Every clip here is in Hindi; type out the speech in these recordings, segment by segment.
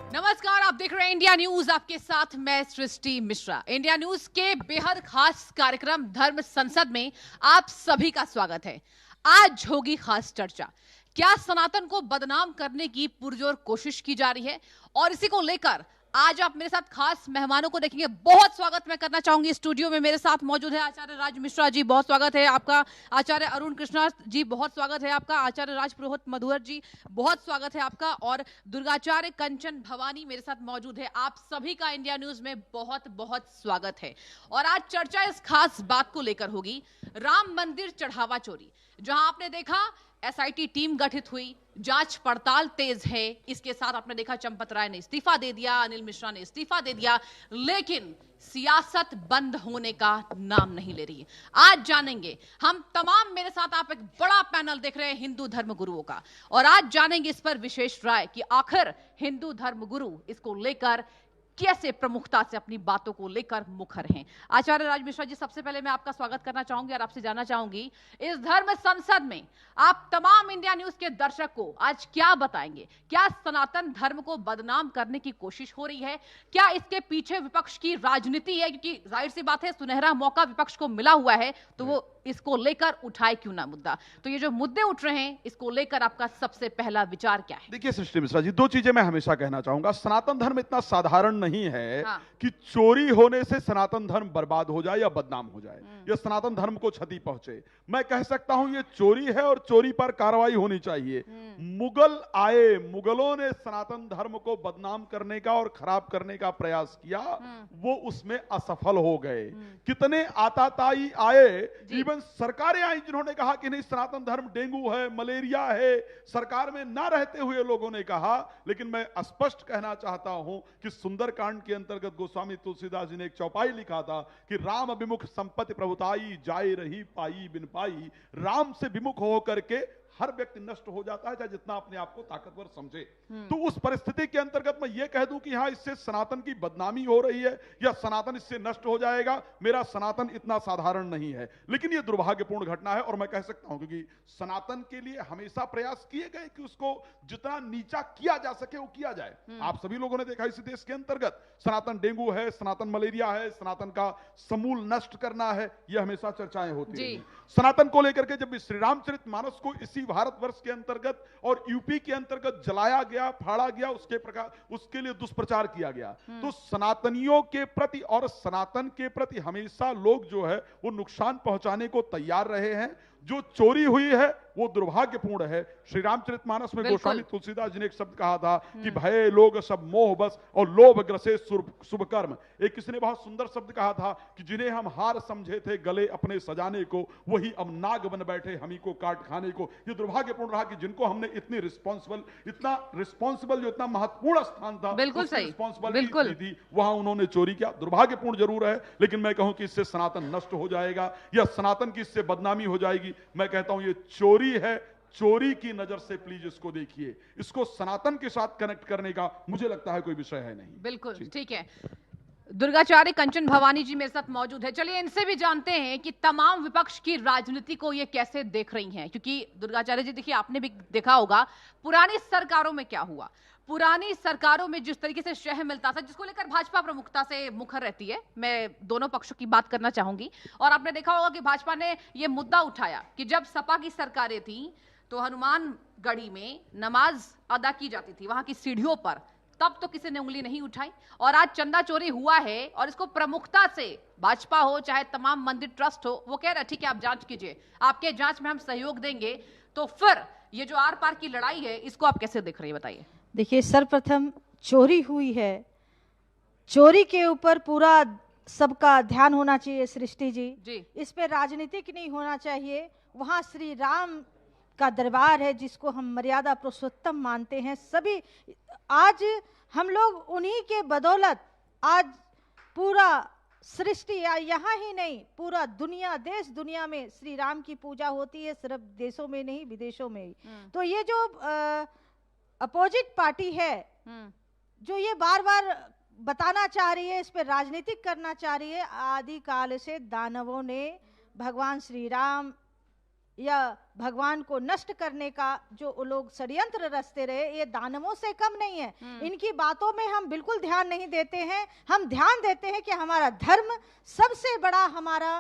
नमस्कार, आप देख रहे हैं इंडिया न्यूज, आपके साथ मैं सृष्टि मिश्रा। इंडिया न्यूज के बेहद खास कार्यक्रम धर्म संसद में आप सभी का स्वागत है। आज होगी खास चर्चा। क्या सनातन को बदनाम करने की पुरजोर कोशिश की जा रही है, और इसी को लेकर आज आप मेरे साथ खास मेहमानों को देखेंगे। बहुत स्वागत मैं करना चाहूंगी। स्टूडियो में मेरे साथ मौजूद है आचार्य राज मिश्रा जी, बहुत स्वागत है आपका। आचार्य अरुण कृष्णा जी, बहुत स्वागत है आपका। आचार्य राज पुरोहित मधुर जी, बहुत स्वागत है आपका। और दुर्गाचार्य कंचन भवानी मेरे साथ मौजूद है। आप सभी का इंडिया न्यूज में बहुत बहुत स्वागत है। और आज चर्चा इस खास बात को लेकर होगी, राम मंदिर चढ़ावा चोरी। जहां आपने देखा एसआईटी टीम गठित हुई, जांच पड़ताल तेज है। इसके साथ आपने देखा चंपत राय ने इस्तीफा दे दिया, अनिल मिश्रा ने इस्तीफा दे दिया, लेकिन सियासत बंद होने का नाम नहीं ले रही है। आज जानेंगे हम तमाम, मेरे साथ आप एक बड़ा पैनल देख रहे हैं हिंदू धर्म गुरुओं का, और आज जानेंगे इस पर विशेष राय कि आखिर हिंदू धर्म गुरु इसको लेकर कैसे प्रमुखता से अपनी बातों को लेकर मुखर हैं। आचार्य राज मिश्रा जी, सबसे पहले मैं आपका स्वागत करना चाहूंगी और आपसे जानना चाहूंगी, इस धर्म संसद में आप तमाम इंडिया न्यूज के दर्शक को आज क्या बताएंगे? क्या सनातन धर्म को बदनाम करने की कोशिश हो रही है? क्या इसके पीछे विपक्ष की राजनीति है? क्योंकि जाहिर सी बात है, सुनहरा मौका विपक्ष को मिला हुआ है, तो वो इसको लेकर उठाए क्यों ना मुद्दा। तो ये जो मुद्दे उठ रहे हैं, इसको लेकर आपका सबसे पहला विचार क्या है? देखिए सृष्टि मिश्रा जी, दो चीजें मैं हमेशा कहना चाहूंगा। सनातन धर्म इतना साधारण नहीं है कि चोरी होने से सनातन धर्म बर्बाद हो जाए या बदनाम हो जाए या सनातन धर्म को क्षति पहुंचे। मैं कह सकता हूं ये चोरी है और चोरी पर कार्रवाई होनी चाहिए। मुगल आए, मुगलों ने सनातन धर्म को बदनाम करने का और खराब करने का प्रयास किया, वो उसमें असफल हो गए। कितने आताताई आए, इवन सरकारें आई जिन्होंने कहा कि नहीं सनातन धर्म डेंगू है, मलेरिया है, सरकार में ना रहते हुए लोगों ने कहा। लेकिन मैं स्पष्ट कहना चाहता हूं कि सुंदरकांड के अंतर्गत गोस्वामी तुलसीदास जी ने एक चौपाई लिखा था कि राम विमुख संपत्ति प्रभुताई, जाए रही पाई बिन पाई। राम से विमुख हो करके हर व्यक्ति नष्ट हो जाता है, चाहे जितना अपने आप को ताकतवर समझे। तो उस परिस्थिति के अंतर्गत मैं ये कह दूं कि हाँ, इससे सनातन की बदनामी हो रही है या सनातन इससे नष्ट हो जाएगा, मेरा सनातन इतना साधारण नहीं है। लेकिन ये दुर्भाग्यपूर्ण घटना है, और मैं कह सकता हूं क्योंकि सनातन के लिए हमेशा प्रयास किए गए कि उसको जितना नीचा किया जा सके वो किया जाए। आप सभी लोगों ने देखा इस देश के अंतर्गत सनातन डेंगू है, सनातन मलेरिया है, सनातन का समूल नष्ट करना है, यह हमेशा चर्चाएं होती रही। सनातन को लेकर के जब श्री रामचरितमानस को इसी भारतवर्ष के अंतर्गत और यूपी के अंतर्गत जलाया गया, फाड़ा गया, उसके लिए दुष्प्रचार किया गया, तो सनातनियों के प्रति और सनातन के प्रति हमेशा लोग जो है वो नुकसान पहुंचाने को तैयार रहे हैं। जो चोरी हुई है वो दुर्भाग्यपूर्ण है। श्री रामचरितमानस में गोस्वामी तुलसीदास जी ने एक शब्द कहा था कि भय लोग सब मोह बस और लोभ ग्रसे शुभ कर्म। एक किसी ने बहुत सुंदर शब्द कहा था कि जिन्हें हम हार समझे थे गले अपने सजाने को, वही अब नाग बन बैठे हम ही को काट खाने को। ये दुर्भाग्यपूर्ण रहा कि जिनको हमने इतनी रिस्पॉन्सिबल जो इतना महत्वपूर्ण स्थान था, बिल्कुल सही, रिस्पॉन्सिबिलिटी थी, वहां उन्होंने चोरी किया। दुर्भाग्यपूर्ण जरूर है, लेकिन मैं कहूं कि इससे सनातन नष्ट हो जाएगा या सनातन की इससे बदनामी हो जाएगी। मैं कहता हूं ये चोरी है, चोरी की नजर से प्लीज इसको देखिए। इसको सनातन के साथ कनेक्ट करने का मुझे लगता है कोई विषय है नहीं। बिल्कुल ठीक है। दुर्गाचार्य कंचन भवानी जी मेरे साथ मौजूद है। चलिए इनसे भी जानते हैं कि तमाम विपक्ष की राजनीति को ये कैसे देख रही हैं। क्योंकि दुर्गाचार्य जी, देखिए आपने भी देखा होगा पुरानी सरकारों में क्या हुआ। पुरानी सरकारों में जिस तरीके से शह मिलता था, जिसको लेकर भाजपा प्रमुखता से मुखर रहती है, मैं दोनों पक्षों की बात करना चाहूंगी। और आपने देखा होगा कि भाजपा ने यह मुद्दा उठाया कि जब सपा की सरकारें थी तो हनुमानगढ़ी में नमाज अदा की जाती थी, वहां की सीढ़ियों पर, तब तो किसी ने उंगली नहीं उठाई। और आज चंदा चोरी हुआ है और इसको प्रमुखता से भाजपा हो चाहे तमाम मंदिर ट्रस्ट हो, वो कह रहे ठीक है आप जांच कीजिए, आपके जांच में हम सहयोग देंगे। तो फिर ये जो आर पार की लड़ाई है, इसको आप कैसे देख रही है, बताइए। देखिए, सर्वप्रथम चोरी हुई है, चोरी के ऊपर पूरा सबका ध्यान होना चाहिए सृष्टि जी। इस पे राजनीतिक नहीं होना चाहिए। वहां श्री राम का दरबार है जिसको हम मर्यादा पुरुषोत्तम मानते हैं सभी। आज हम लोग उन्हीं के बदौलत आज पूरा सृष्टि, यहाँ ही नहीं पूरा दुनिया, देश दुनिया में श्री राम की पूजा होती है, सिर्फ देशों में नहीं विदेशों में ही। तो ये जो अपोजिट पार्टी है जो ये बार बार बताना चाह रही है, इस पे राजनीतिक करना चाह रही है, आदि काल से दानवों ने भगवान श्री राम या भगवान को नष्ट करने का जो वो लोग षड्यंत्र रचते रहे, ये दानवों से कम नहीं है। इनकी बातों में हम बिल्कुल ध्यान नहीं देते हैं। हम ध्यान देते हैं कि हमारा धर्म सबसे बड़ा हमारा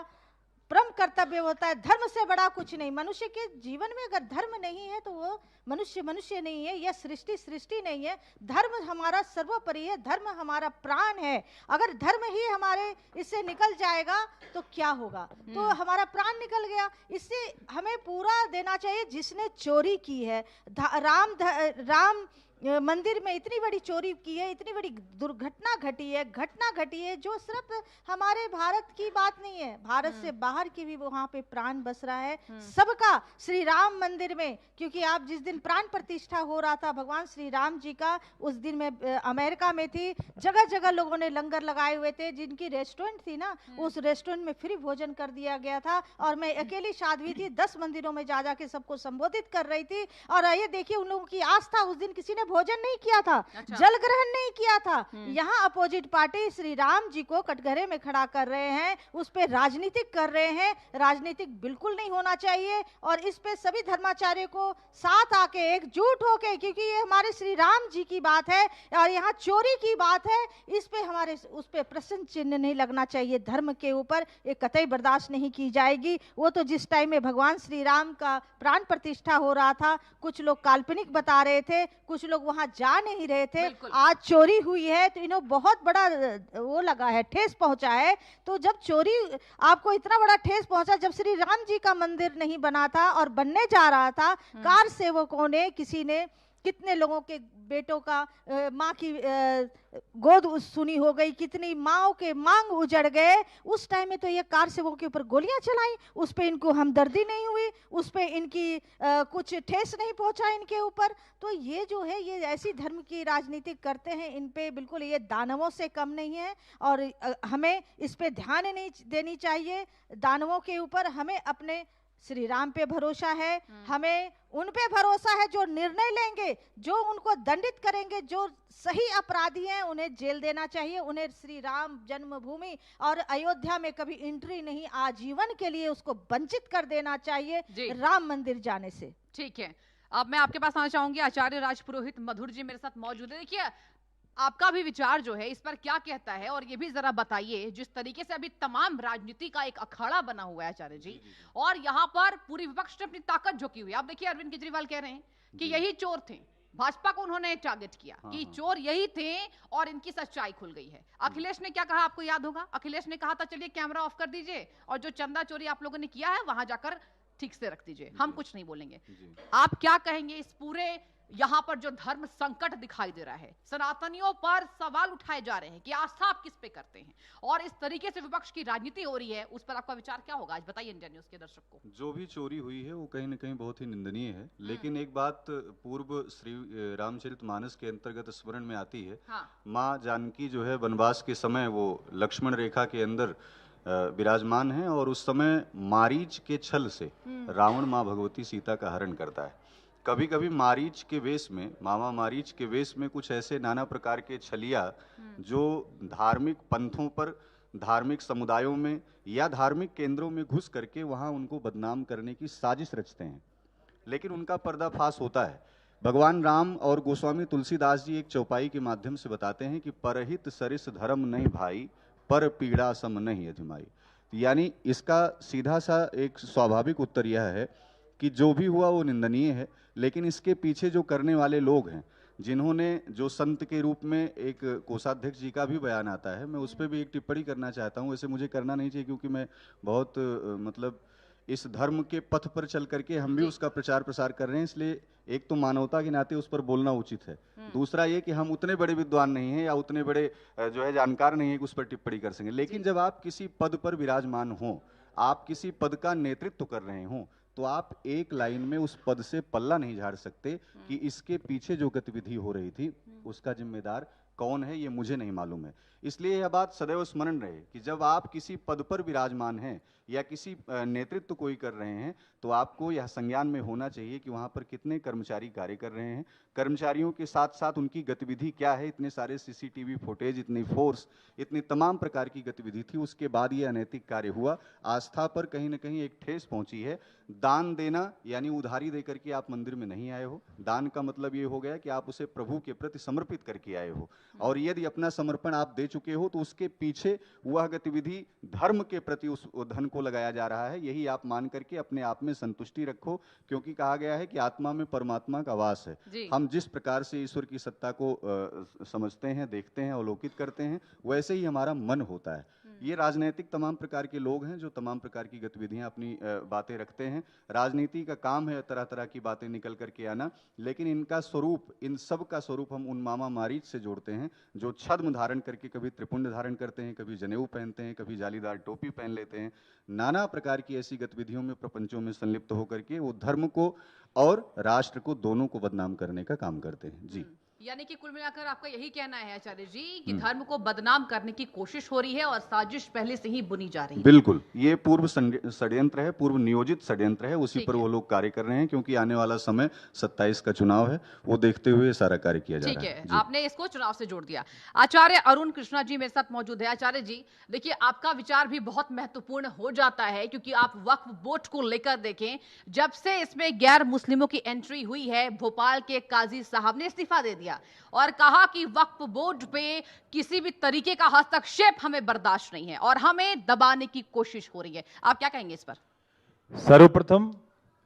परम कर्तव्य होता है। धर्म से बड़ा कुछ नहीं। मनुष्य के जीवन में अगर धर्म नहीं है तो वो मनुष्य मनुष्य नहीं है, यह सृष्टि सृष्टि नहीं है। धर्म हमारा सर्वोपरि है, धर्म हमारा प्राण है। अगर धर्म ही हमारे इससे निकल जाएगा तो क्या होगा? तो हमारा प्राण निकल गया। इससे हमें पूरा देना चाहिए। जिसने चोरी की है, राम मंदिर में इतनी बड़ी चोरी की है, इतनी बड़ी दुर्घटना घटी है जो सिर्फ हमारे भारत की बात नहीं है, भारत से बाहर की भी वहां पे प्राण बस रहा है सबका। श्री राम मंदिर में, क्योंकि आप जिस दिन प्राण प्रतिष्ठा हो रहा था भगवान श्री राम जी का, उस दिन मैं अमेरिका में थी। जगह जगह लोगों ने लंगर लगाए हुए थे। जिनकी रेस्टोरेंट थी ना, उस रेस्टोरेंट में फ्री भोजन कर दिया गया था। और मैं अकेली साध्वी थी, 10 मंदिरों में जा के सबको संबोधित कर रही थी। और ये देखिए उन लोगों की आस्था, उस दिन किसी ने भोजन नहीं किया था, जल ग्रहण नहीं किया था। यहाँ अपोजिट पार्टी श्री राम जी को कटघरे में खड़ा कर रहे हैं, उस पे राजनीतिक कर रहे हैं। राजनीतिक बिल्कुल नहीं होना चाहिए। और इस पे सभी धर्माचार्यों को साथ आके एकजुट होके, क्योंकि ये हमारे श्री राम जी की बात है और यहाँ चोरी की बात है, इस पे हमारे उस पे प्रश्न चिन्ह नहीं लगना चाहिए। धर्म के ऊपर ये कतई बर्दाश्त नहीं की जाएगी। वो तो जिस टाइम में भगवान श्री राम का प्राण प्रतिष्ठा हो रहा था, कुछ लोग काल्पनिक बता रहे थे, कुछ लोग वहां जा नहीं रहे थे। आज चोरी हुई है तो इन्हें बहुत बड़ा वो लगा है, ठेस पहुंचा है। तो जब चोरी आपको इतना बड़ा ठेस पहुंचा, जब श्री राम जी का मंदिर नहीं बना था और बनने जा रहा था, कार सेवकों ने, किसी ने, कितने लोगों के बेटों का माँ की गोद सुनी हो गई, कितनी माओ के मांग उजड़ गए। उस टाइम में तो ये कार सेवकों के ऊपर गोलियां चलाई, उस पे इनको हमदर्दी नहीं हुई, उस पे इनकी कुछ ठेस नहीं पहुंचा इनके ऊपर। तो ये जो है, ये ऐसी धर्म की राजनीति करते हैं, इन पे बिल्कुल ये दानवों से कम नहीं है। और हमें इस पे ध्यान नहीं देनी चाहिए दानवों के ऊपर। हमें अपने श्री राम पे भरोसा है, हमें उन पे भरोसा है जो निर्णय लेंगे, जो उनको दंडित करेंगे। जो सही अपराधी हैं उन्हें जेल देना चाहिए, उन्हें श्री राम जन्मभूमि और अयोध्या में कभी एंट्री नहीं, आजीवन के लिए उसको वंचित कर देना चाहिए राम मंदिर जाने से। ठीक है, अब मैं आपके पास आना चाहूंगी। आचार्य राजपुरोहित मधुर जी मेरे साथ मौजूद है। देखिए आपका भी विचार जो है इस पर क्या कहता है, और ये भी जरा बताइए, जिस तरीके से अभी तमाम राजनीति का एक अखाड़ा बना हुआ है आचार्य जी, और यहाँ पर पूरी विपक्ष ने अपनी ताकत झोंकी हुई है। आप देखिए अरविंद केजरीवाल कह रहे हैं कि यही चोर थे, भाजपा को उन्होंने टारगेट किया कि चोर यही थे और इनकी सच्चाई खुल गई है। अखिलेश ने क्या कहा, आपको याद होगा, अखिलेश ने कहा था चलिए कैमरा ऑफ कर दीजिए और जो चंदा चोरी आप लोगों ने किया है वहां जाकर ठीक से रख दीजिए, हम कुछ नहीं बोलेंगे। आप क्या कहेंगे इस पूरे यहां पर जो धर्म संकट दिखाई दे रहा है, सनातनियों पर सवाल उठाए जा रहे हैं कि आस्था आप किस पे करते हैं, और इस तरीके से विपक्ष की राजनीति हो रही है, उस पर आपका विचार क्या होगा? आज बताइए इंडिया न्यूज के दर्शक को। जो भी चोरी हुई है वो कहीं न कहीं बहुत ही निंदनीय है, लेकिन एक बात पूर्व श्री रामचरितमानस के अंतर्गत स्मरण में आती है। माँ जानकी जो है वनवास के समय वो लक्ष्मण रेखा के अंदर विराजमान है, और उस समय मारीच के छल से रावण माँ भगवती सीता का हरण करता है। कभी कभी मारीच के वेश में, मामा मारीच के वेश में कुछ ऐसे नाना प्रकार के छलिया जो धार्मिक पंथों पर, धार्मिक समुदायों में या धार्मिक केंद्रों में घुस करके वहां उनको बदनाम करने की साजिश रचते हैं, लेकिन उनका पर्दाफाश होता है। भगवान राम और गोस्वामी तुलसीदास जी एक चौपाई के माध्यम से बताते हैं कि परहित सरिस धर्म नहीं भाई, पर पीड़ा सम नहीं अधिमाई। यानी इसका सीधा सा एक स्वाभाविक उत्तर यह है कि जो भी हुआ वो निंदनीय है, लेकिन इसके पीछे जो करने वाले लोग हैं, जिन्होंने, जो संत के रूप में एक कोषाध्यक्ष जी का भी बयान आता है, मैं उस पर भी एक टिप्पणी करना चाहता हूँ। वैसे मुझे करना नहीं चाहिए क्योंकि मैं बहुत मतलब इस धर्म के पथ पर चल करके हम भी उसका प्रचार प्रसार कर रहे हैं, इसलिए एक तो मानवता के नाते उस पर बोलना उचित है। दूसरा ये कि हम उतने बड़े विद्वान नहीं हैं या उतने बड़े जो है जानकार नहीं है कि उस पर टिप्पणी कर सकें, लेकिन जब आप किसी पद पर विराजमान हो, आप किसी पद का नेतृत्व कर रहे हों, तो आप एक लाइन में उस पद से पल्ला नहीं झाड़ सकते कि इसके पीछे जो गतिविधि हो रही थी उसका जिम्मेदार कौन है ये मुझे नहीं मालूम है। इसलिए यह बात सदैव स्मरण रहे कि जब आप किसी पद पर विराजमान हैं या किसी नेतृत्व कोई कर रहे हैं तो आपको यह संज्ञान में होना चाहिए कि वहां पर कितने कर्मचारी कार्य कर रहे हैं, कर्मचारियों के साथ साथ उनकी गतिविधि क्या है। इतने सारे सीसीटीवी फुटेज, इतनी फोर्स, इतनी तमाम प्रकार की गतिविधि थी, उसके बाद ये अनैतिक कार्य हुआ। आस्था पर कहीं ना कहीं एक ठेस पहुंची है। दान देना यानी उधारी देकर के आप मंदिर में नहीं आए हो। दान का मतलब ये हो गया कि आप उसे प्रभु के प्रति समर्पित करके आए हो, और यदि अपना समर्पण आप दे चुके हो तो उसके पीछे वह गतिविधि धर्म के प्रति उस धन को लगाया जा रहा है। यही आप मान करके अपने आप में संतुष्टि रखो, क्योंकि कहा गया है कि आत्मा में परमात्मा का वास है। हम जिस प्रकार से ईश्वर की सत्ता को समझते हैं, देखते हैं, अवलोकित करते हैं, वैसे ही हमारा मन होता है। ये राजनीतिक तमाम प्रकार के लोग हैं जो तमाम प्रकार की गतिविधियां अपनी बातें रखते हैं। राजनीति का काम है तरह तरह की बातें निकल करके आना, लेकिन इनका स्वरूप, इन सब का स्वरूप हम उन मामा मारीच से जोड़ते हैं जो छद्म धारण करके कभी त्रिपुंड धारण करते हैं, कभी जनेऊ पहनते हैं, कभी जालीदार टोपी पहन लेते हैं। नाना प्रकार की ऐसी गतिविधियों में, प्रपंचों में संलिप्त होकर के वो धर्म को और राष्ट्र को, दोनों को बदनाम करने का काम करते हैं। जी, यानी कि कुल मिलाकर आपका यही कहना है आचार्य जी कि धर्म को बदनाम करने की कोशिश हो रही है और साजिश पहले से ही बुनी जा रही है। बिल्कुल, ये पूर्व षड्यंत्र है, पूर्व नियोजित षड्यंत्र है, उसी पर वो लोग कार्य कर रहे हैं, क्योंकि आने वाला समय 27 का चुनाव है, वो देखते हुए सारा कार्य किया जा रहा है। ठीक है, आपने इसको चुनाव से जोड़ दिया। आचार्य अरुण कृष्णा जी मेरे साथ मौजूद है। आचार्य जी देखिए, आपका विचार भी बहुत महत्वपूर्ण हो जाता है, क्योंकि आप वक्फ बोर्ड को लेकर देखें, जब से इसमें गैर मुस्लिमों की एंट्री हुई है, भोपाल के काजी साहब ने इस्तीफा दे दिया और कहा कि वक्फ बोर्ड पे किसी भी तरीके का हस्तक्षेप हमें बर्दाश्त नहीं है और हमें दबाने की कोशिश हो रही है। आप क्या कहेंगे इस पर? सर्वप्रथम,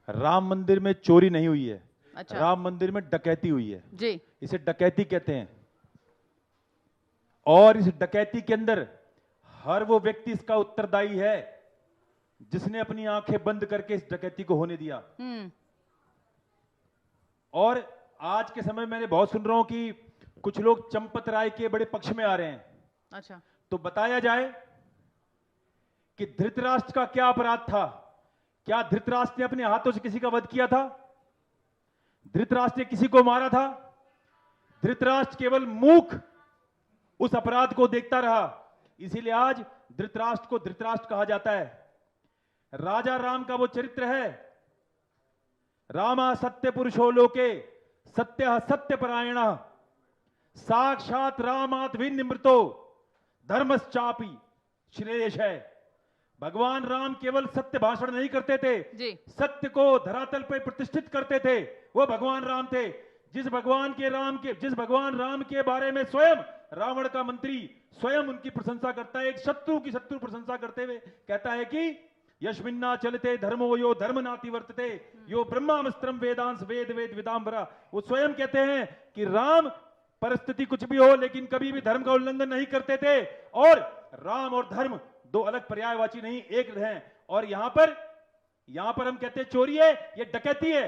राम मंदिर में चोरी नहीं हुई है। अच्छा। राम मंदिर में डकैती हुई है जी। इसे डकैती कहते हैं, और इस डकैती के अंदर हर वो व्यक्ति इसका उत्तरदायी है जिसने अपनी आंखें बंद करके इस डकैती को होने दिया। और आज के समय मैंने बहुत सुन रहा हूं कि कुछ लोग चंपत राय के बड़े पक्ष में आ रहे हैं। अच्छा, तो बताया जाए कि धृतराष्ट्र का क्या अपराध था? क्या धृतराष्ट्र ने अपने हाथों से किसी का वध किया था? धृतराष्ट्र ने किसी को मारा था? धृतराष्ट्र केवल मूक उस अपराध को देखता रहा, इसीलिए आज धृतराष्ट्र को धृतराष्ट्र कहा जाता है। राजा राम का वो चरित्र है, रामा सत्य पुरुषो लोके सत्य सत्यपरायण साक्षात रामात् विनिमृतो धर्मश्चापि श्रेयस है। भगवान राम केवल सत्य भाषण नहीं करते थे जी। सत्य को धरातल पर प्रतिष्ठित करते थे। वो भगवान राम थे। जिस भगवान राम के बारे में स्वयं रावण का मंत्री स्वयं उनकी प्रशंसा करता है, एक शत्रु की शत्रु प्रशंसा करते हुए कहता है कि यशमिन्ना चलते धर्मो यो धर्म नाति वर्तते यो ब्रह्मास्त्रम वेदांश वेद वेद विदाम्बरा। वो स्वयं कहते हैं कि राम परिस्थिति कुछ भी हो लेकिन कभी भी धर्म का उल्लंघन नहीं करते थे, और राम और धर्म दो अलग पर्यायवाची नहीं, एक हैं। और यहां पर हम कहते हैं चोरी है, ये डकैती है,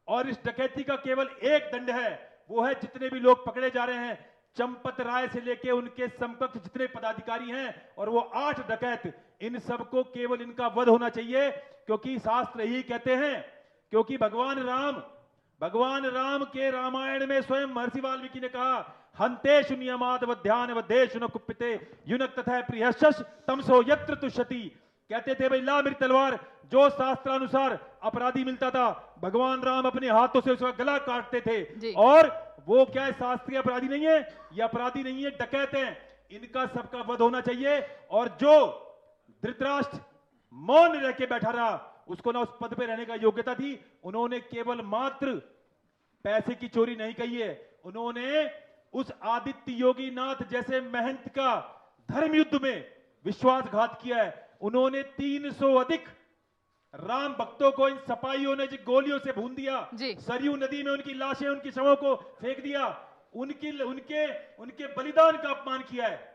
और इस डकैती का केवल एक दंड है, वो है जितने भी लोग पकड़े जा रहे हैं, चंपत राय से लेके उनके समकक्ष जितने पदाधिकारी हैं और वो 8 डकैत, इन सबको केवल इनका वध होना चाहिए, क्योंकि शास्त्र यही कहते हैं। क्योंकि भगवान राम के रामायण में स्वयं महर्षि वाल्मीकि ने कहा, हंतेषु नियमाद वध्यान वध्येषु न कुप्यते युनक तथा प्रियश्च तमसो यत्र तुष्यति। कहते थे भाई ला मेरी तलवार, जो शास्त्रानुसार अपराधी मिलता था भगवान राम अपने हाथों से उसका गला काटते थे। और वो क्या है, शास्त्रीय अपराधी नहीं है, ये अपराधी नहीं है, डकैत हैं, इनका सबका वध होना चाहिए। और जो धृतराष्ट्र मौन रह के बैठा रहा, उसको ना उस पद पे रहने का योग्यता थी। उन्होंने केवल मात्र पैसे की चोरी नहीं कही है, उन्होंने उस आदित्य योगी नाथ जैसे महंत का धर्म युद्ध में विश्वासघात किया है। उन्होंने 300 अधिक राम भक्तों को इन सपाइयों ने गोलियों से भून दिया, सरयू नदी में उनकी लाशें, उनकी शवों को फेंक दिया, उनके बलिदान का अपमान किया है।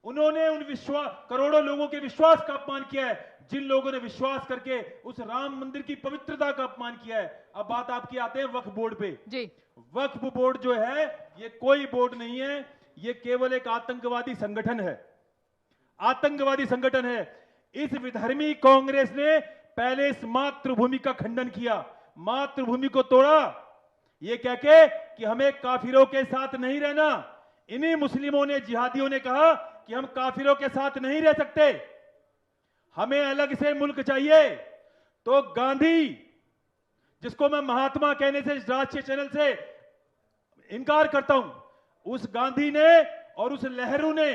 उन्होंने करोड़ों लोगों के विश्वास का अपमान किया है, जिन लोगों ने विश्वास करके उस राम मंदिर की पवित्रता का अपमान किया है। अब बात आपकी आते हैं वक्फ बोर्ड पे। वक्फ बोर्ड जो है ये कोई बोर्ड नहीं है, ये केवल एक आतंकवादी संगठन है, आतंकवादी संगठन है। इस विधर्मी कांग्रेस ने पहले इस मातृभूमि का खंडन किया, मातृभूमि को तोड़ा, ये कह के कि हमें काफिरों के साथ नहीं रहना, इन्हीं मुस्लिमों ने, जिहादियों ने कहा कि हम काफिरों के साथ नहीं रह सकते, हमें अलग से मुल्क चाहिए। तो गांधी, जिसको मैं महात्मा कहने से राष्ट्रीय चैनल से इनकार करता हूं, उस गांधी ने और उस नेहरू ने,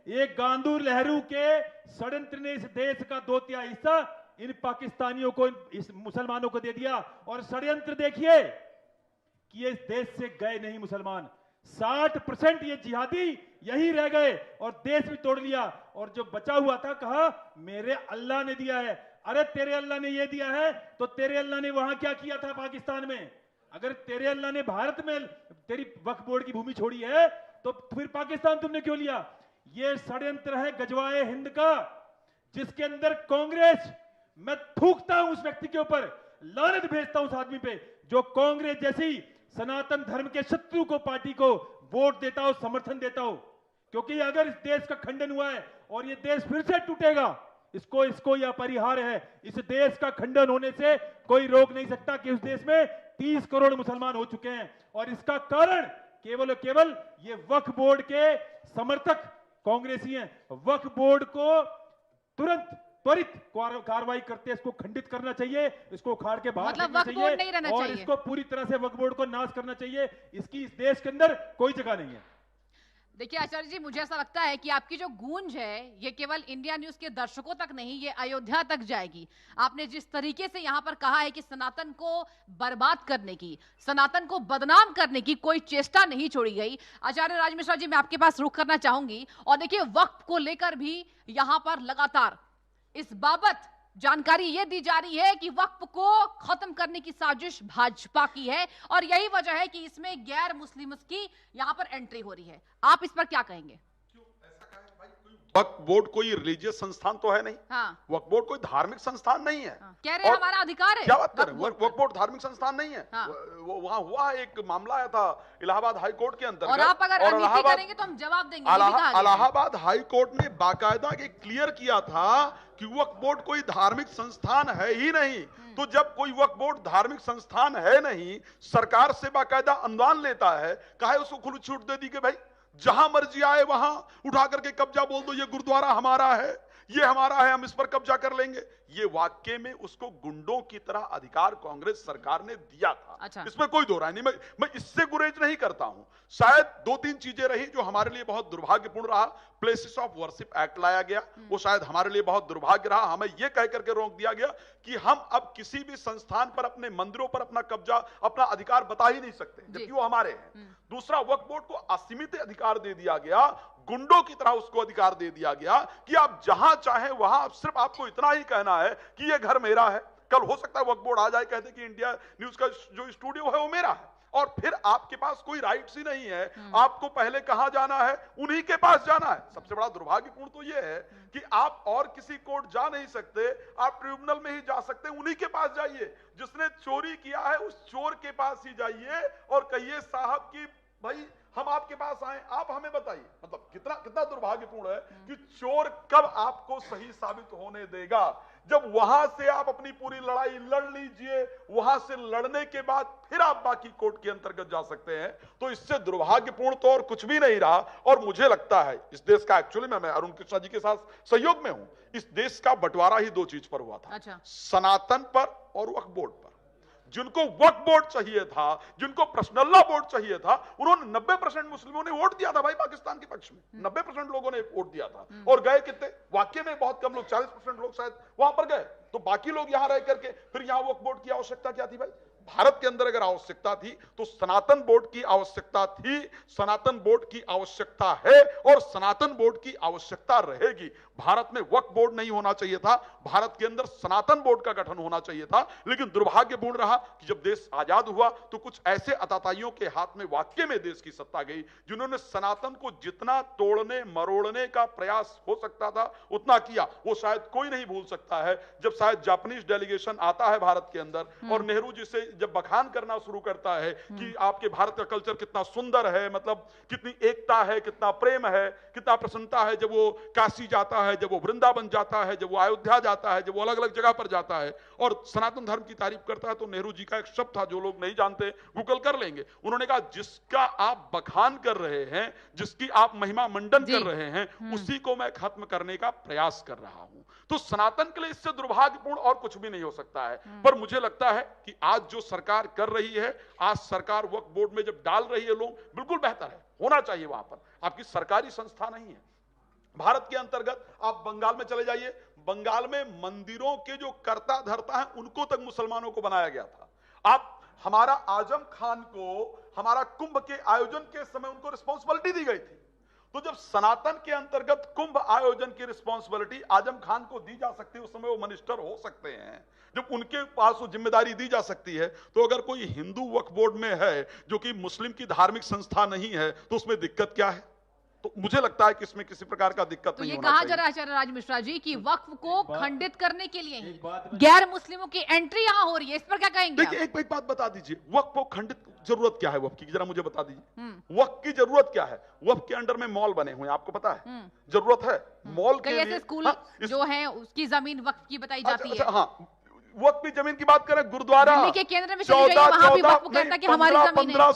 एक गांधी नेहरू के षड्यंत्र ने इस देश का 2/3 हिस्सा इन पाकिस्तानियों को, इस मुसलमानों को दे दिया। और षड्यंत्र देखिए कि ये इस देश से गए नहीं मुसलमान, 60% ये जिहादी यही रह गए और देश भी तोड़ लिया। और जो बचा हुआ था कहा मेरे अल्लाह ने दिया है। अरे तेरे अल्लाह ने ये दिया है तो तेरे अल्लाह ने वहां क्या किया था पाकिस्तान में? अगर तेरे अल्लाह ने भारत में तेरी वक्फ बोर्ड की भूमि छोड़ी है तो फिर पाकिस्तान तुमने क्यों लिया? ये षड्यंत्र है गजवाए हिंद का, जिसके अंदर कांग्रेस, मैं थूकता हूं उस व्यक्ति के ऊपर, लानत भेजता हूं उस आदमी पे जो कांग्रेस जैसी सनातन धर्म के शत्रु को, पार्टी को वोट देता हो, समर्थन देता हो। क्योंकि अगर इस देश का खंडन हुआ है और ये देश फिर से टूटेगा, इसको यह अपरिहार्य है। इस देश का खंडन होने से कोई रोक नहीं सकता कि उस देश में 30 करोड़ मुसलमान हो चुके हैं। और इसका कारण केवल और केवल ये वक्फ बोर्ड के समर्थक कांग्रेसी हैं। वक्फ बोर्ड को त्वरित कार्रवाई करते, इसको खंडित करना चाहिए, इसको उखाड़ के बाहर मतलब फेंकना वक्फ बोर्ड नहीं रहना और चाहिए। इसको पूरी तरह से वक्फ बोर्ड को नाश करना चाहिए। इसकी इस देश के अंदर कोई जगह नहीं है। देखिए आचार्य जी, मुझे ऐसा लगता है कि आपकी जो गूंज है ये केवल इंडिया न्यूज के दर्शकों तक नहीं, ये अयोध्या तक जाएगी। आपने जिस तरीके से यहां पर कहा है कि सनातन को बर्बाद करने की, सनातन को बदनाम करने की कोई चेष्टा नहीं छोड़ी गई। आचार्य राज मिश्रा जी, मैं आपके पास रुख करना चाहूंगी। और देखिए वक्फ को लेकर भी यहां पर लगातार इस बाबत जानकारी यह दी जा रही है कि वक्फ को खत्म करने की साजिश भाजपा की है और यही वजह है कि इसमें गैर मुस्लिम की यहां पर एंट्री हो रही है। आप इस पर क्या कहेंगे? वक्फ बोर्ड कोई रिलीजियस संस्थान तो है नहीं। हाँ। वक्फ बोर्ड कोई धार्मिक संस्थान नहीं है। हाँ। कह रहे हैं हमारा अधिकार है। क्या बात कर रहे हैं? वक्फ बोर्ड धार्मिक संस्थान नहीं है। हाँ। वहां हुआ एक मामला आया था इलाहाबाद हाई कोर्ट के अंदर। और आप अगर अननीति करेंगे तो हम जवाब देंगे। इलाहाबाद हाई कोर्ट ने बाकायदा क्लियर किया था कि वक्फ बोर्ड कोई धार्मिक संस्थान है ही नहीं। तो जब कोई वक्फ बोर्ड धार्मिक संस्थान है नहीं, सरकार से बाकायदा अनुदान लेता है, काहे उसको खुली छूट दे दी कि भाई जहां मर्जी आए वहां उठा करके कब्जा बोल दो, ये गुरुद्वारा हमारा है, ये हमारा है, हम इस पर कब्जा कर लेंगे। ये वाकई में उसको गुंडों की तरह अधिकार कांग्रेस सरकार ने दिया था। अच्छा। इसमें कोई दो राय नहीं। मैं इससे गुरेज नहीं करता हूं। शायद 2-3 चीजें रही जो हमारे लिए बहुत दुर्भाग्यपूर्ण रहा। प्लेसेस ऑफ वर्शिप एक्ट लाया गया, वो शायद हमारे लिए बहुत दुर्भाग्य रहा। हमें यह कह करके रोक दिया गया कि हम अब किसी भी संस्थान पर, अपने मंदिरों पर अपना कब्जा, अपना अधिकार बता ही नहीं सकते, जबकि वो हमारे हैं। दूसरा, वक्फ बोर्ड को असीमित अधिकार दे दिया गया, गुंडों की तरह उसको अधिकार दे दिया गया कि आप जहां चाहे वहां, सिर्फ आपको इतना ही कहना है कि ये घर मेरा है। कल हो सकता है वक्फ बोर्ड आ जाए, कहते कि इंडिया न्यूज का जो स्टूडियो है वो मेरा है, और फिर आपके पास कोई राइट्स ही नहीं है। आपको पहले कहां जाना है? उन्हीं के पास जाना है। सबसे बड़ा दुर्भाग्यपूर्ण तो यह है कि आप और किसी कोर्ट जा नहीं सकते, आप ट्रिब्यूनल में ही जा सकते हैं। उन्हीं के पास जाइए, जिसने चोरी किया है उस चोर के पास ही जाइए और कहिए साहब कि भाई हम आपके पास आए, आप हमें बताइए। मतलब कितना दुर्भाग्यपूर्ण है कि चोर कब आपको सही साबित होने देगा? जब वहां से आप अपनी पूरी लड़ाई लड़ लीजिए, वहां से लड़ने के बाद फिर आप बाकी कोर्ट के अंतर्गत जा सकते हैं। तो इससे दुर्भाग्यपूर्ण तो और कुछ भी नहीं रहा। और मुझे लगता है इस देश का, एक्चुअली मैं अरुण कृष्णा जी के साथ सहयोग में हूं, इस देश का बंटवारा ही 2 चीज पर हुआ था। अच्छा। सनातन पर और वक्फ बोर्ड पर। जिनको वक्फ बोर्ड चाहिए था, जिनको पर्सनल लॉ बोर्ड चाहिए था, उन्होंने 90% मुस्लिमों ने वोट दिया था भाई पाकिस्तान के पक्ष में। 90% लोगों ने वोट दिया था। और गए कितने? वाकई में बहुत कम लोग, 40% लोग शायद वहां पर गए। तो बाकी लोग यहां रह करके फिर यहां वक्फ बोर्ड की आवश्यकता क्या थी भाई? भारत के अंदर अगर आवश्यकता थी तो सनातन बोर्ड की आवश्यकता थी, सनातन बोर्ड की आवश्यकता है और सनातन बोर्ड की आवश्यकता रहेगी। भारत में वक्फ बोर्ड नहीं होना चाहिए था, भारत के अंदर सनातन बोर्ड का गठन होना चाहिए था। लेकिन दुर्भाग्यपूर्ण रहा कि जब देश आजाद हुआ तो कुछ ऐसे अताताइयों के हाथ में वाकई में देश की सत्ता गई, जिन्होंने सनातन को जितना तोड़ने मरोड़ने का प्रयास हो सकता था उतना किया। वो शायद कोई नहीं भूल सकता है जब शायद जापानीज डेलीगेशन आता है भारत के अंदर और नेहरू जी से जब बखान करना शुरू करता है कि आपके भारत का कल्चर कितना सुंदर है, मतलब कितनी एकता है, कितना प्रेम है, कितना प्रसन्नता है, जब वो काशी जाता है, जब वो वृंदावन जाता है, जब वो अयोध्या जाता है, जब वो अलग अलग जगह पर जाता है और सनातन धर्म की तारीफ करता है, तो नेहरू जी का एक शब्द था, जो लोग नहीं जानते गूगल कर लेंगे, उन्होंने कहा जिसका आप बखान कर रहे हैं, जिसकी आप महिमा मंडन कर रहे हैं, उसी को मैं खत्म करने का प्रयास कर रहा हूं। तो सनातन के लिए इससे दुर्भाग्यपूर्ण और कुछ भी नहीं हो सकता है। पर मुझे लगता है कि आज जो सरकार कर रही है, आज सरकार वक्फ बोर्ड में जब डाल रही है लोग, बिल्कुल बेहतर है, होना चाहिए। वहां पर आपकी सरकारी संस्था नहीं है। भारत के अंतर्गत आप बंगाल में चले जाइए, बंगाल में मंदिरों के जो कर्ता धर्ता हैं उनको तक मुसलमानों को बनाया गया था। आप हमारा आजम खान को हमारा कुंभ के आयोजन के समय उनको रिस्पॉन्सिबिलिटी दी गई थी। तो जब सनातन के अंतर्गत कुंभ आयोजन की रिस्पॉन्सिबिलिटी आजम खान को दी जा सकती है, उस समय वो मिनिस्टर हो सकते हैं, जब उनके पास वो जिम्मेदारी दी जा सकती है, तो अगर कोई हिंदू वक्फ बोर्ड में है जो कि मुस्लिम की धार्मिक संस्था नहीं है, तो उसमें दिक्कत क्या है? तो मुझे लगता है कि इसमें किसी प्रकार का दिक्कत तो नहीं ये होना कहा चाहिए। जा रहा है आचार्य राज मिश्रा जी कि वक्फ को खंडित करने के लिए ही गैर मुस्लिमों की एंट्री यहाँ हो रही है, इस पर क्या कहेंगे? देखिए, एक बात बता दीजिए, वक्फ को खंडित जरूरत क्या है? वक्फ की जरा मुझे बता दीजिए, वक्फ की जरूरत क्या है? वक्फ के अंडर में मॉल बने हुए हैं, आपको पता है, जरूरत है मॉल के लिए? ऐसे स्कूल जो है उसकी जमीन वक्फ की बताई जाती है। हाँ, वक्फ की जमीन की बात करें, गुरुद्वारा दिल्ली के केंद्र में चली जाइए, वहां भी वक्फ कहता है कि हमारी जमीन है।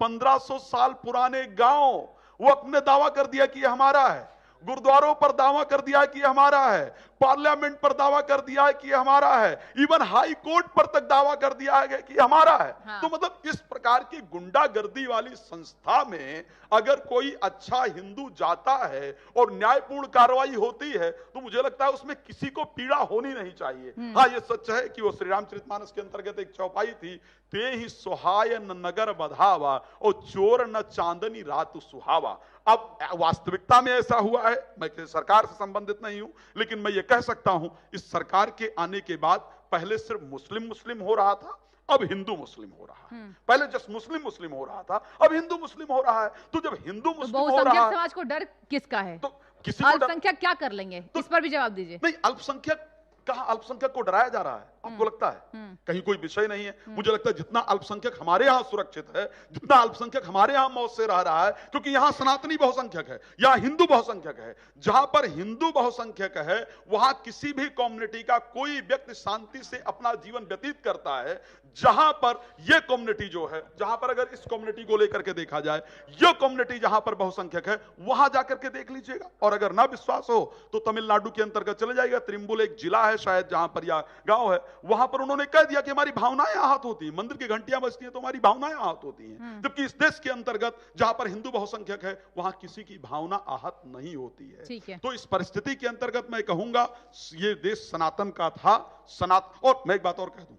1500 साल पुराने गांव वक्फ ने दावा कर दिया कि ये हमारा है, गुरुद्वारों पर दावा कर दिया कि ये हमारा है, पार्लियामेंट पर दावा कर दिया है कि ये हमारा है, इवन हाई कोर्ट पर तक दावा कर दिया है कि ये हमारा है। हाँ। तो मतलब इस प्रकार की गुंडागर्दी वाली संस्था में अगर कोई अच्छा हिंदू जाता है और न्यायपूर्ण कार्रवाई होती है, तो मुझे लगता है उसमें किसी को पीड़ा होनी नहीं चाहिए। हाँ, ये सच है कि वो श्री रामचरितमानस के अंतर्गत एक चौपाई थी, ते ही सुहाय न नगर बधावा और चोर न चांदनी रात सुहावा। अब वास्तविकता में ऐसा हुआ है, मैं सरकार से संबंधित नहीं हूं, लेकिन मैं ये कह सकता हूं, इस सरकार के आने के बाद पहले सिर्फ मुस्लिम मुस्लिम हो रहा था, अब हिंदू मुस्लिम हो रहा है। पहले जस्ट मुस्लिम मुस्लिम हो रहा था, अब हिंदू मुस्लिम हो रहा है। तो जब हिंदू मुस्लिम हो रहा है, समाज को डर किसका है? तो किसी को अल्पसंख्यक क्या कर लेंगे? इस पर भी जवाब दीजिए। नहीं, अल्पसंख्यक कहां अल्पसंख्यक को डराया जा रहा है? आपको लगता है कहीं कोई विषय नहीं है? मुझे लगता है जितना अल्पसंख्यक हमारे यहां सुरक्षित है, जितना अल्पसंख्यक हमारे यहां मौत से रह रहा है, क्योंकि यहां सनातनी बहुसंख्यक है, यहां हिंदू बहुसंख्यक है। जहां पर हिंदू बहुसंख्यक है, वहां किसी भी कम्युनिटी का कोई व्यक्ति शांति से अपना जीवन व्यतीत करता है। जहां पर यह कम्युनिटी जो है, जहां पर अगर इस कम्युनिटी को लेकर के देखा जाए, यह कम्युनिटी जहां पर बहुसंख्यक है, वहां जाकर के देख लीजिएगा। और अगर ना विश्वास हो तो तमिलनाडु के अंतर्गत चले जाइएगा, त्रिम्बुल एक जिला है शायद जहां पर या गांव है, वहां पर उन्होंने कह दिया कि हमारी भावनाएं आहत होती हैं, मंदिर की घंटियां बजती हैं तो हमारी भावनाएं आहत होती हैं। जबकि इस देश के अंतर्गत जहां पर हिंदू बहुसंख्यक है, वहां किसी की भावना आहत नहीं होती है। तो इस परिस्थिति के अंतर्गत मैं कहूंगा, ये देश सनातन का था, सनातन। और मैं एक बात और कह दूं,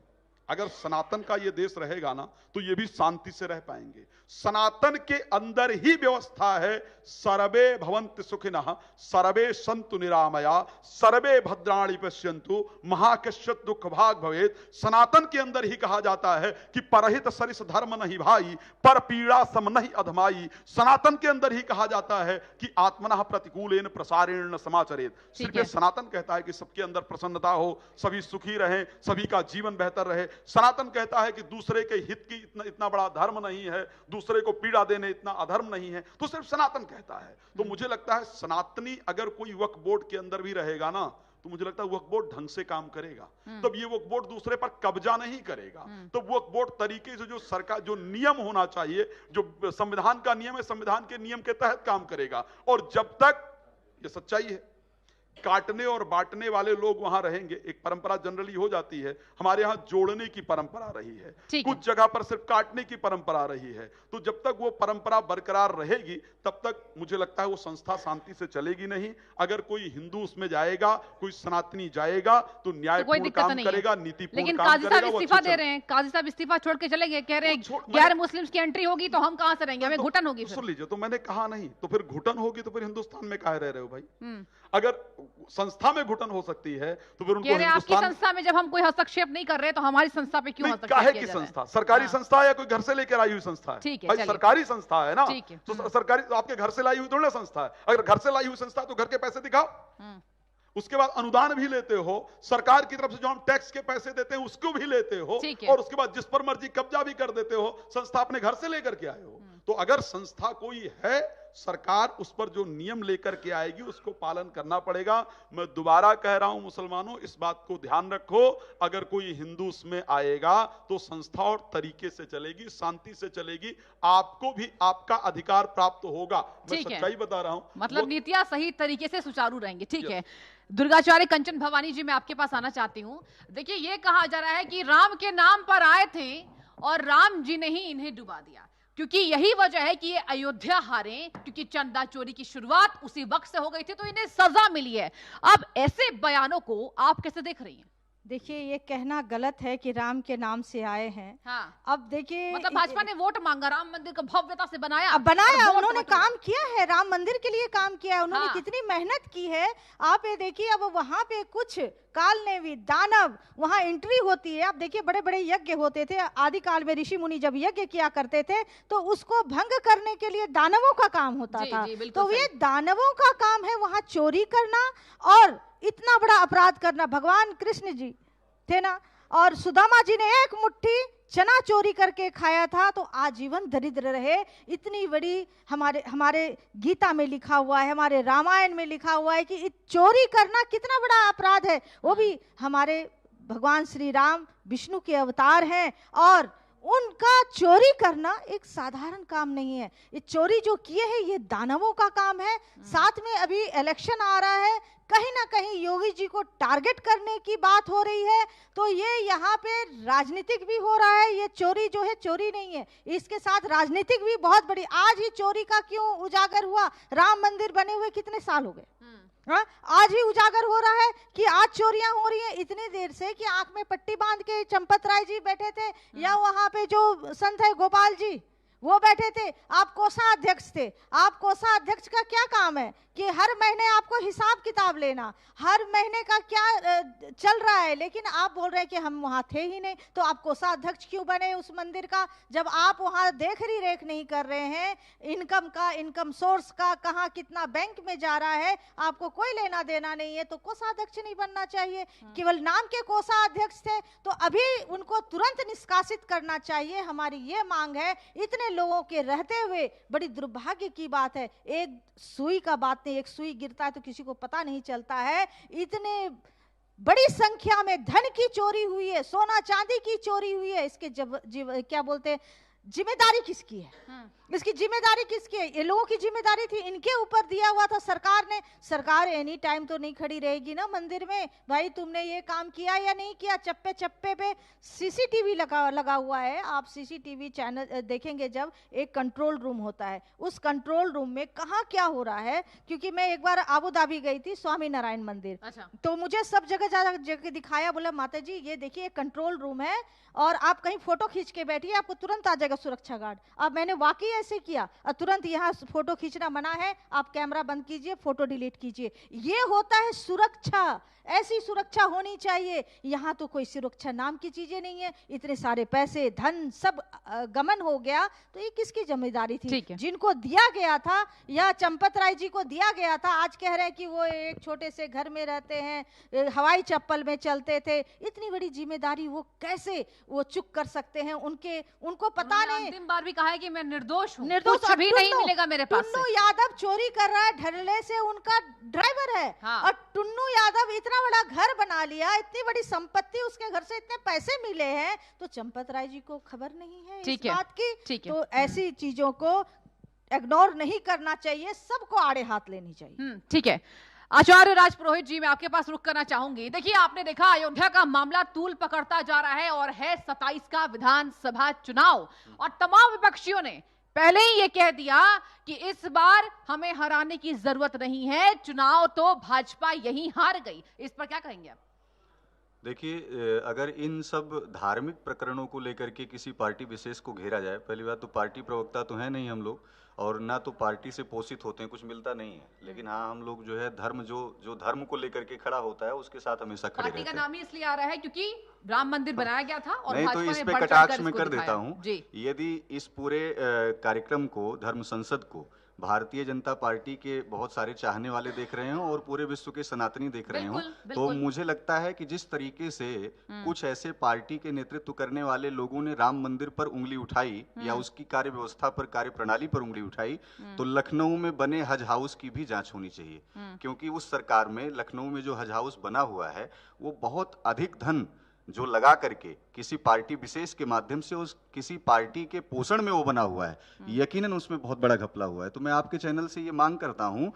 अगर सनातन का ये देश रहेगा ना, तो ये भी शांति से रह पाएंगे। सनातन के अंदर ही व्यवस्था है, सर्वे भवन्तु सुखिनः सर्वे सन्तु निरामया सर्वे भद्राणि पश्यन्तु मा कश्चित् दुःख भाग भवेत्। सनातन के अंदर ही कहा जाता है कि परहित सरिस धर्म नहीं भाई, पर पीड़ा सम नहीं अधमाई। सनातन के अंदर ही कहा जाता है कि आत्मनः प्रतिकूलेन प्रसारेण समाचरेत। सिर्फ सनातन कहता है कि सबके अंदर प्रसन्नता हो, सभी सुखी रहें, सभी का जीवन बेहतर रहे। सनातन कहता है कि दूसरे के हित की इतना बड़ा धर्म नहीं है, दूसरे को पीड़ा देने इतना अधर्म नहीं है। तो सिर्फ सनातन कहता है। तो मुझे लगता है सनातनी अगर कोई वक्फ बोर्ड के अंदर भी रहेगा ना, तो मुझे लगता है वक्फ बोर्ड ढंग से काम करेगा। तब ये वक्फ बोर्ड दूसरे पर कब्जा नहीं करेगा। तो वक्फ बोर्ड तरीके से जो सरकार, जो नियम होना चाहिए, जो संविधान का नियम है, संविधान के नियम के तहत काम करेगा। और जब तक, ये सच्चाई है, काटने और बांटने वाले लोग वहां रहेंगे, एक परंपरा जनरली हो जाती है, हमारे यहां जोड़ने की परंपरा रही है, कुछ जगह पर सिर्फ काटने की परंपरा रही है। तो जब तक वो परंपरा बरकरार रहेगी, तब तक मुझे लगता है वो संस्था शांति से चलेगी नहीं। अगर कोई हिंदू उसमें जाएगा, कोई सनातनी जाएगा, तो न्यायपूर्ण काम करेगा, नीतिपूर्ण काम करेगा। लेकिन इस्तीफा दे रहे हैं, काजी साहब इस्तीफा छोड़ के चले गए, कह रहे हैं गैर मुस्लिम्स की एंट्री होगी तो हम कहां से रहेंगे, हमें घुटन होगी। सुन लीजिए, तो मैंने कहा नहीं, तो फिर घुटन होगी तो फिर हिंदुस्तान में काहे रह रहे हो भाई? अगर संस्था में घुटन हो सकती है तो फिर उनको आपकी संस्था में जब हम कोई हस्तक्षेप नहीं कर रहे तो हमारी संस्था पे क्यों हस्तक्षेप किया जा रहा है? संस्था सरकारी संस्था है या कोई घर से लेकर आई हुई संस्था है? भाई सरकारी संस्था है ना, तो सरकारी आपके घर से लाई हुई थोड़ी ना संस्था है। अगर घर से लाई हुई संस्था तो घर के पैसे दिखाओ, उसके बाद अनुदान भी लेते हो, सरकार की तरफ से जो हम टैक्स के पैसे देते हैं उसको भी लेते हो, और उसके बाद जिस पर मर्जी कब्जा भी कर देते हो। संस्था अपने घर से लेकर के आए हो। तो अगर संस्था कोई है, सरकार उस पर जो नियम लेकर के आएगी उसको पालन करना पड़ेगा। मैं दोबारा कह रहा हूं मुसलमानों, इस बात को ध्यान रखो, अगर कोई हिंदू उसमें आएगा तो संस्था और तरीके से चलेगी, शांति से चलेगी, आपको भी आपका अधिकार प्राप्त होगा। मैं सच्चाई बता रहा हूं, मतलब नीतियां सही तरीके से सुचारू रहेंगी। ठीक है, दुर्गाचार्य कंचन भवानी जी, मैं आपके पास आना चाहती हूं। देखिए, ये कहा जा रहा है कि राम के नाम पर आए थे और राम जी ने ही इन्हें डुबा दिया, क्योंकि यही वजह है कि ये अयोध्या हारे, क्योंकि चंदा चोरी की शुरुआत उसी वक्त से हो गई थी, तो इन्हें सजा मिली है। अब ऐसे बयानों को आप कैसे देख रही हैं? देखिए, ये कहना गलत है कि राम के नाम से आए हैं। हाँ। अब देखिए, मतलब भाजपा ने वोट मांगा, राम मंदिर को भव्यता से बनाया, उन्होंने काम किया है, राम मंदिर के लिए काम किया है, उन्होंने कितनी मेहनत की है। आप ये देखिए, अब वहां पे कुछ कालनेवी दानव वहां एंट्री होती है। आप देखिए, बड़े बड़े यज्ञ होते थे आदि काल में, ऋषि मुनि जब यज्ञ किया करते थे तो उसको भंग करने के लिए दानवों का काम होता था। तो ये दानवों का काम है वहां चोरी करना और इतना बड़ा अपराध करना। भगवान कृष्ण जी थे ना, और सुदामा जी ने एक मुट्ठी चना चोरी करके खाया था तो आजीवन दरिद्र रहे। इतनी बड़ी हमारे गीता में लिखा हुआ है, हमारे रामायण में लिखा हुआ है कि चोरी करना कितना बड़ा अपराध है। वो भी हमारे भगवान श्री राम विष्णु के अवतार हैं और उनका चोरी करना एक साधारण काम नहीं है। ये चोरी जो किए हैं ये दानवों का काम है। साथ में अभी इलेक्शन आ रहा है, कहीं ना कहीं योगी जी को टारगेट करने की बात हो रही है, तो ये यहाँ पे राजनीतिक भी हो रहा है। ये चोरी जो है चोरी नहीं है, इसके साथ राजनीतिक भी बहुत बड़ी। आज ही चोरी का क्यों उजागर हुआ? राम मंदिर बने हुए कितने साल हो गए, हाँ? आज ही उजागर हो रहा है कि आज चोरियां हो रही हैं इतनी देर से कि आंख में पट्टी बांध के चंपत राय जी बैठे थे, या वहां पे जो संत है गोपाल जी वो बैठे थे। आप कोषाध्यक्ष थे। आप कोषाध्यक्ष का क्या काम है कि हर महीने आपको हिसाब किताब लेना, हर महीने का क्या चल रहा है, लेकिन आप बोल रहे हैं कि हम वहां थे ही नहीं। तो आप कोषाध्यक्ष क्यों बने उस मंदिर का, जब आप वहां देख रेख नहीं कर रहे हैं इनकम का, इनकम सोर्स का, कहाँ कितना बैंक में जा रहा है, आपको कोई लेना देना नहीं है, तो कोषाध्यक्ष नहीं बनना चाहिए। केवल नाम के कोषाध्यक्ष थे, तो अभी उनको तुरंत निष्कासित करना चाहिए। हमारी ये मांग है। इतने लोगों के रहते हुए बड़ी दुर्भाग्य की बात है, एक सुई का बात नहीं, एक सुई गिरता है तो किसी को पता नहीं चलता है। इतने बड़ी संख्या में धन की चोरी हुई है, सोना चांदी की चोरी हुई है। इसके क्या बोलते हैं, जिम्मेदारी किसकी है? इसकी जिम्मेदारी किसकी है? ये लोगों की जिम्मेदारी थी, इनके ऊपर दिया हुआ था सरकार ने। सरकार एनी टाइम तो नहीं खड़ी रहेगी ना मंदिर में, भाई तुमने ये काम किया या नहीं किया। चप्पे चप्पे पे सीसीटीवी लगा हुआ है। आप सीसीटीवी चैनल देखेंगे, जब एक कंट्रोल रूम होता है, उस कंट्रोल रूम में कहाँ क्या हो रहा है। क्योंकि मैं एक बार आबू धाबी गई थी, स्वामी नारायण मंदिर, तो मुझे सब जगह दिखाया, बोला माता जी ये देखिए कंट्रोल रूम है और आप कहीं फोटो खींच के बैठिए, आपको तुरंत आ जाएगा सुरक्षा गार्ड। अब मैंने वाकई ऐसे किया, तुरंत यहाँ फोटो खींचना मना है, आप कैमरा बंद कीजिए, फोटो डिलीट कीजिए। ये होता है सुरक्षा, ऐसी सुरक्षा होनी चाहिए। यहाँ तो कोई सुरक्षा नाम की चीजें नहीं है। इतने सारे पैसे धन सब गमन हो गया, तो ये किसकी जिम्मेदारी थी? जिनको दिया गया था, या चंपत राय जी को दिया गया था, आज कह रहे हैं कि वो एक छोटे से घर में रहते हैं, हवाई चप्पल में चलते थे। इतनी बड़ी जिम्मेदारी वो कैसे वो चुक कर सकते हैं? उनको पता नहीं। अंतिम बार भी कहा है कि मैं निर्दोष हूं, कुछ भी नहीं मिलेगा मेरे पास से। टुन्नू यादव चोरी कर रहा है, ढरले से उनका ड्राइवर है। और टुन्नू यादव इतना बड़ा घर बना लिया, इतनी बड़ी संपत्ति, उसके घर से इतने पैसे मिले हैं, तो चंपत राय जी को खबर नहीं है इस बात की। तो ऐसी चीजों को इग्नोर नहीं करना चाहिए, सबको आड़े हाथ लेनी चाहिए। ठीक है, आचार्य राजपुरोहित जी, मैं आपके पास रुक करना चाहूंगी। देखिए, आपने देखा अयोध्या का मामला तूल पकड़ता जा रहा है और है 27 का विधानसभा चुनाव, और तमाम विपक्षियों ने पहले ही ये कह दिया कि इस बार हमें हराने की जरूरत नहीं है, चुनाव तो भाजपा यहीं हार गई। इस पर क्या कहेंगे आप? देखिए, अगर इन सब धार्मिक प्रकरणों को लेकर के किसी पार्टी विशेष को घेरा जाए, पहली बात तो पार्टी प्रवक्ता तो है नहीं हम लोग, और ना तो पार्टी से पोषित होते हैं, कुछ मिलता नहीं है। लेकिन हाँ, हम लोग जो है धर्म जो धर्म को लेकर के खड़ा होता है उसके साथ हमेशा खड़े रहते हैं। पार्टी का नाम ही इसलिए आ रहा है क्योंकि राम मंदिर बनाया गया था और नहीं, तो भाजपा इस ने पे बढ़ कटाक्ष चढ़कर में इसको कर देता दिखाया। हूं। जी यदि इस पूरे कार्यक्रम को, धर्म संसद को भारतीय जनता पार्टी के बहुत सारे चाहने वाले देख रहे हो और पूरे विश्व के सनातनी देख रहे हो, तो मुझे लगता है कि जिस तरीके से कुछ ऐसे पार्टी के नेतृत्व करने वाले लोगों ने राम मंदिर पर उंगली उठाई या उसकी कार्य व्यवस्था पर, कार्य प्रणाली पर उंगली उठाई, तो लखनऊ में बने हज हाउस की भी जांच होनी चाहिए। क्योंकि उस सरकार में लखनऊ में जो हज हाउस बना हुआ है वो बहुत अधिक धन जो लगा करके किसी पार्टी विशेष के माध्यम से उस किसी पार्टी के पोषण में वो बना हुआ है, यकीनन उसमें बहुत बड़ा घपला हुआ है। तो मैं आपके चैनल से ये मांग करता हूं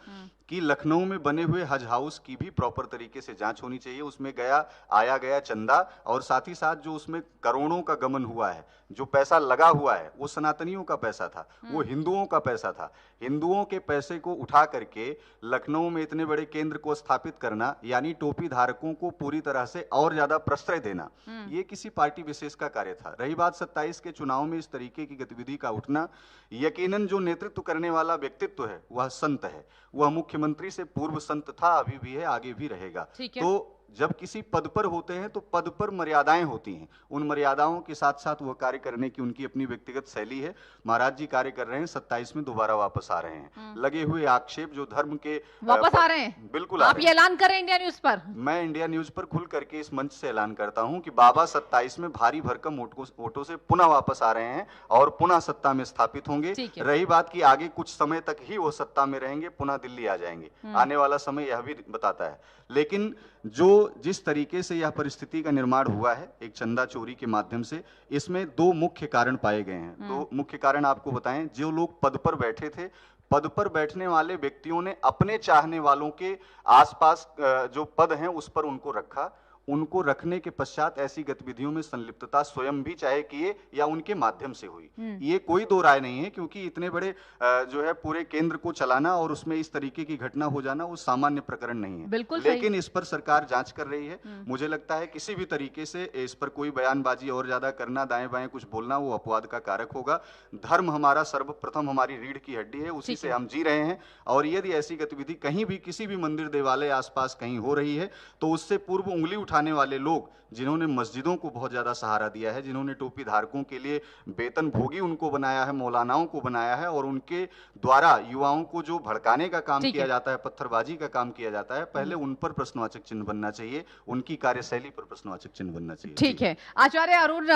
कि लखनऊ में बने हुए हज हाउस की भी प्रॉपर तरीके से जांच होनी चाहिए। उसमें आया गया चंदा और साथ ही साथ जो उसमें करोड़ों का गमन हुआ है, जो पैसा लगा हुआ है, वो सनातनियों का पैसा था, वो हिंदुओं का पैसा था। हिंदुओं के पैसे को उठा करके लखनऊ में इतने बड़े केंद्र को स्थापित करना, यानी टोपी धारकों को पूरी तरह से और ज्यादा प्रश्रय देना, ये किसी पार्टी विशेष का कार्य था। रही बात 27 के चुनाव में इस तरीके की गतिविधि का उठना, यकीनन जो नेतृत्व करने वाला व्यक्तित्व है वह संत है, वह मुख्यमंत्री से पूर्व संत था, अभी भी है, आगे भी रहेगा। तो जब किसी पद पर होते हैं तो पद पर मर्यादाएं होती हैं, उन मर्यादाओं के साथ साथ वह कार्य करने की उनकी अपनी व्यक्तिगत शैली है। महाराज जी कार्य कर रहे हैं, 27 में दोबारा वापस आ रहे हैं। लगे हुए आक्षेप जो धर्म के वापस आ रहे हैं, बिल्कुल आप ये ऐलान करें इंडिया न्यूज पर। मैं इंडिया न्यूज पर खुल करके इस मंच से ऐलान करता हूं कि बाबा 27 में भारी भरकम वोटों से पुनः वापस आ रहे हैं और पुनः सत्ता में स्थापित होंगे। रही बात की आगे कुछ समय तक ही वो सत्ता में रहेंगे, पुनः दिल्ली आ जाएंगे, आने वाला समय यह भी बताता है। लेकिन जिस तरीके से यह परिस्थिति का निर्माण हुआ है एक चंदा चोरी के माध्यम से, इसमें दो मुख्य कारण पाए गए हैं। दो मुख्य कारण आपको बताएं। जो लोग पद पर बैठे थे, पद पर बैठने वाले व्यक्तियों ने अपने चाहने वालों के आसपास जो पद हैं उस पर उनको रखा। उनको रखने के पश्चात ऐसी गतिविधियों में संलिप्तता स्वयं भी चाहे किए या उनके माध्यम से हुई, ये कोई दो राय नहीं है। क्योंकि इतने बड़े जो है पूरे केंद्र को चलाना और उसमें इस तरीके की घटना हो जाना वो सामान्य प्रकरण नहीं है। लेकिन इस पर सरकार जांच कर रही है। मुझे लगता है किसी भी तरीके से इस पर कोई बयानबाजी और ज्यादा करना, दाएं बाएं कुछ बोलना, वो अपवाद का कारक होगा। धर्म हमारा सर्वप्रथम हमारी रीढ़ की हड्डी है, उसी से हम जी रहे हैं। और यदि ऐसी गतिविधि कहीं भी किसी भी मंदिर देवालय आसपास कहीं हो रही है तो उससे पूर्व उंगली उठाने वाले लोग जिन्होंने मस्जिदों को बहुत ज्यादा सहारा दिया है, जिन्होंने टोपी धारकों के लिए वेतन भोगी उनको बनाया है, मौलानाओं को बनाया है, और उनके द्वारा युवाओं को जो भड़काने का काम किया जाता है, पत्थरबाजी का काम किया जाता है, पहले उन पर प्रश्नवाचक चिन्ह बनना चाहिए, उनकी कार्यशैली पर प्रश्नवाचक चिन्ह बनना चाहिए। ठीक है, आचार्य अरुण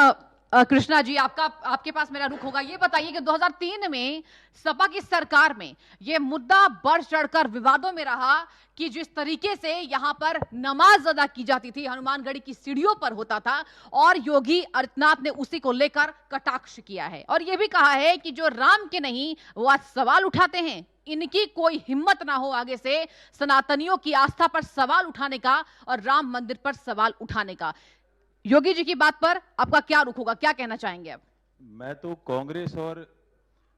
कृष्णा जी, आपके पास मेरा रुख होगा। ये बताइए कि 2003 में सपा की सरकार में ये मुद्दा बढ़ चढ़कर विवादों में रहा कि जिस तरीके से यहां पर नमाज अदा की जाती थी, हनुमानगढ़ी की सीढ़ियों पर होता था, और योगी आदित्यनाथ ने उसी को लेकर कटाक्ष किया है और यह भी कहा है कि जो राम के नहीं वो आज सवाल उठाते हैं, इनकी कोई हिम्मत ना हो आगे से सनातनियों की आस्था पर सवाल उठाने का और राम मंदिर पर सवाल उठाने का। योगी जी की बात पर आपका क्या रुख होगा, क्या कहना चाहेंगे आप? मैं तो कांग्रेस और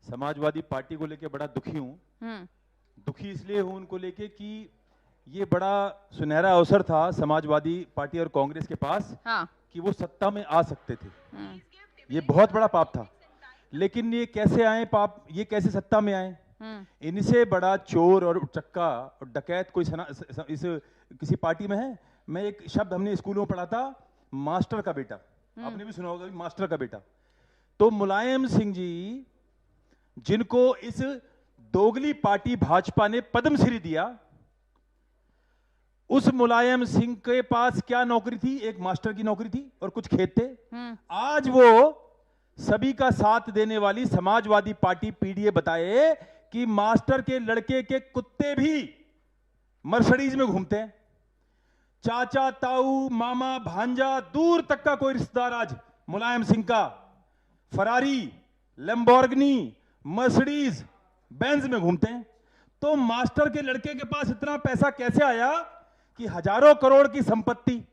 समाजवादी पार्टी को लेके बड़ा दुखी हूं। दुखी इसलिए हूं उनको लेके कि ये बड़ा सुनहरा अवसर था समाजवादी पार्टी और कांग्रेस के पास, कि वो सत्ता में आ सकते थे। ये बहुत बड़ा पाप था, लेकिन ये कैसे आए पाप, ये कैसे सत्ता में आए? इनसे बड़ा चोर और उचक्का और डकैत कोई किसी पार्टी में है? मैं एक शब्द हमने स्कूलों में पढ़ा था, मास्टर का बेटा, आपने भी सुना होगा, मास्टर का बेटा। तो मुलायम सिंह जी, जिनको इस दोगली पार्टी भाजपा ने पद्मश्री दिया, उस मुलायम सिंह के पास क्या नौकरी थी? एक मास्टर की नौकरी थी और कुछ खेत थे। आज वो सभी का साथ देने वाली समाजवादी पार्टी पीडीए बताए कि मास्टर के लड़के के कुत्ते भी मर्सिडीज में घूमते हैं। चाचा, ताऊ, मामा, भांजा, दूर तक का कोई रिश्तेदार आज मुलायम सिंह का फरारी, लैम्बोर्गिनी, मर्सिडीज, बेंज में घूमते हैं। तो मास्टर के लड़के के पास इतना पैसा कैसे आया कि हजारों करोड़ की संपत्ति,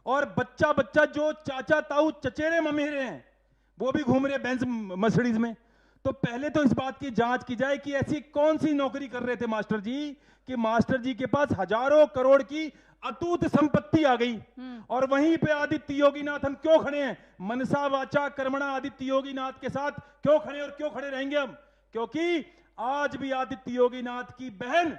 और बच्चा बच्चा जो चाचा, ताऊ, चचेरे ममेरे हैं वो भी घूम रहे बेंज, मर्सिडीज में। तो पहले तो इस बात की जांच की जाए कि ऐसी कौन सी नौकरी कर रहे थे मास्टर जी कि मास्टर जी के पास हजारों करोड़ की अटूट संपत्ति आ गई। और वहीं पे आदित्य योगीनाथ हम क्यों खड़े हैं? मनसा वाचा कर्मणा आदित्य योगीनाथ के साथ क्यों खड़े और क्यों खड़े रहेंगे हम? क्योंकि आज भी आदित्य योगीनाथ की बहन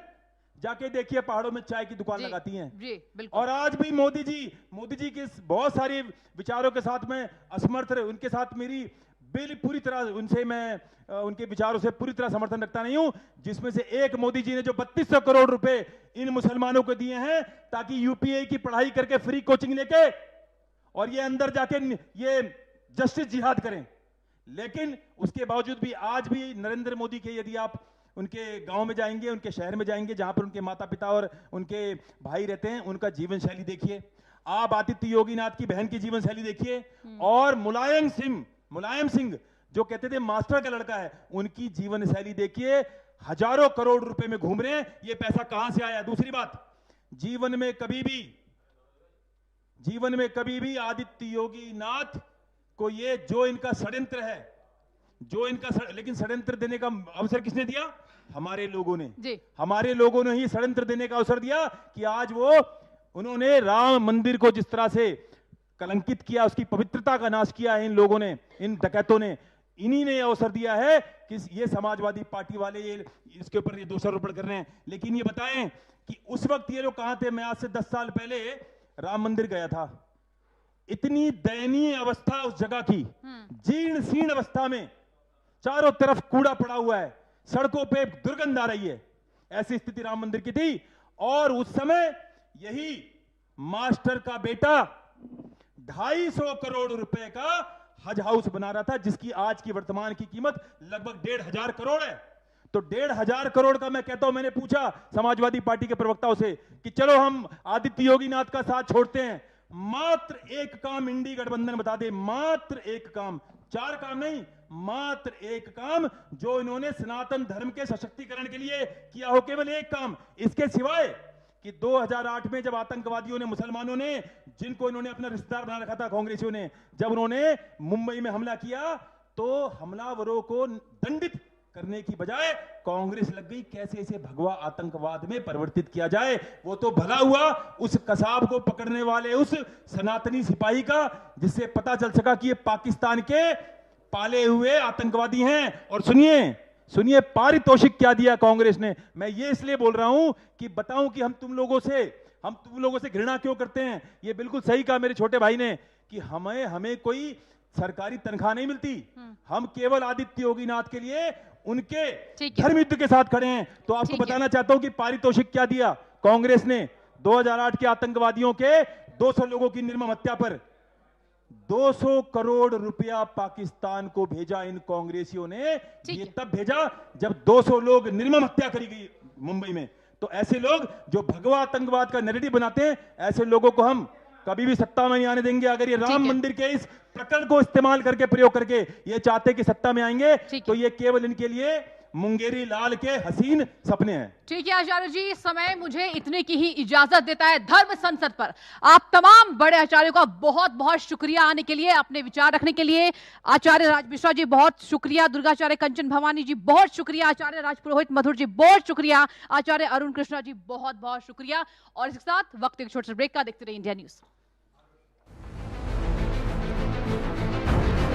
जाके देखिए पहाड़ों में चाय की दुकान लगाती हैं। जी बिल्कुल। और आज भी मोदी जी के बहुत सारे विचारों के साथ में असमर्थ रहे, उनके साथ मेरी पूरी तरह उनसे मैं उनके विचारों से पूरी तरह समर्थन रखता नहीं हूं, जिसमें से एक मोदी जी ने जो 3200 करोड़ रुपए इन मुसलमानों को दिए हैं ताकि यूपीए की पढ़ाई करके फ्री कोचिंग लेके और ये अंदर जाके ये जस्टिस जिहाद करें। लेकिन उसके बावजूद भी आज भी नरेंद्र मोदी के, यदि आप उनके गांव में जाएंगे, उनके शहर में जाएंगे जहां पर उनके माता पिता और उनके भाई रहते हैं, उनका जीवन शैली देखिए। आप आदित्य योगीनाथ की बहन की जीवन शैली देखिए, और मुलायम सिंह जो कहते थे मास्टर का लड़का है, उनकी जीवन शैली देखिए। हजारों करोड़ रुपए में घूम रहे हैं, ये पैसा कहां से आया? दूसरी बात, जीवन में कभी भी आदित्य योगीनाथ को ये जो इनका षड्यंत्र है, लेकिन षड्यंत्र देने का अवसर किसने दिया? हमारे लोगों ने ही षड्यंत्र देने का अवसर दिया कि आज उन्होंने राम मंदिर को जिस तरह से कलंकित किया, उसकी पवित्रता का नाश किया है इन लोगों ने, इन डकैतों ने। इन्हीं ने अवसर दिया है कि ये समाजवादी पार्टी वाले इसके ऊपर ये दोषारोपण कर रहे हैं। लेकिन ये बताएं कि उस वक्त ये लोग कहां थे? मैं आज से 10 साल पहले राम मंदिर गया था, इतनी दयनीय अवस्था उस जगह की, जीर्ण शीर्ण अवस्था में, चारों तरफ कूड़ा पड़ा हुआ है, सड़कों पे दुर्गंध आ रही है, ऐसी स्थिति राम मंदिर की थी। और उस समय यही मास्टर का बेटा 250 करोड़ रुपए का हज हाउस बना रहा था, जिसकी आज की वर्तमान की कीमत लगभग 1500 करोड़ है। तो 1500 करोड़ का मैं कहता हूं, मैंने पूछा समाजवादी पार्टी के प्रवक्ताओं से कि चलो हम आदित्य योगीनाथ का साथ छोड़ते हैं, मात्र एक काम इंडी गठबंधन बता दे, मात्र एक काम, 4 काम नहीं, मात्र एक काम जो इन्होंने सनातन धर्म के सशक्तिकरण के लिए किया हो, केवल एक काम। इसके सिवाय कि 2008 में जब आतंकवादियों ने, मुसलमानों ने, जिनको इन्होंने अपना रिश्तेदार बना रखा था कांग्रेसियों ने, जब उन्होंने मुंबई में हमला किया तो हमलावरों को दंडित करने की बजाय कांग्रेस लग गई कैसे इसे भगवा आतंकवाद में परिवर्तित किया जाए। वो तो भला हुआ उस कसाब को पकड़ने वाले उस सनातनी सिपाही का, जिससे पता चल सका कि ये पाकिस्तान के पाले हुए आतंकवादी हैं। और सुनिए पारितोषिक क्या दिया कांग्रेस ने। मैं ये इसलिए बोल रहा हूं कि बताऊं कि हम तुम लोगों से घृणा क्यों करते हैं। ये बिल्कुल सही कहा मेरे छोटे भाई ने कि हमें कोई सरकारी तनख्वाह नहीं मिलती, हम केवल आदित्य योगीनाथ के लिए उनके धर्म युद्ध के साथ खड़े हैं। तो आपको बताना चाहता हूं कि पारितोषिक क्या दिया कांग्रेस ने 2008 के आतंकवादियों के 200 लोगों की निर्मम हत्या पर। 200 करोड़ रुपया पाकिस्तान को भेजा इन कांग्रेसियों ने। ये तब भेजा जब 200 लोग निर्मम हत्या करी गई मुंबई में। तो ऐसे लोग जो भगवा आतंकवाद का नैरेटिव बनाते हैं, ऐसे लोगों को हम कभी भी सत्ता में नहीं आने देंगे। अगर ये राम मंदिर के इस प्रकरण को इस्तेमाल करके, प्रयोग करके ये चाहते कि सत्ता में आएंगे, तो ये केवल इनके लिए मुंगेरी लाल के हसीन सपने हैं। ठीक है आचार्य जी, समय मुझे इतने की ही इजाजत देता है। धर्म संसद पर आप तमाम बड़े आचार्यों का बहुत बहुत शुक्रिया आने के लिए, अपने विचार रखने के लिए। आचार्य राज मिश्रा जी बहुत शुक्रिया, दुर्गाचार्य कंचन भवानी जी बहुत शुक्रिया, आचार्य राजपुरोहित मधुर जी बहुत शुक्रिया, आचार्य अरुण कृष्णा जी बहुत बहुत शुक्रिया। और इसके साथ वक्त एक छोटे से ब्रेक का, देखते रहिए इंडिया न्यूज।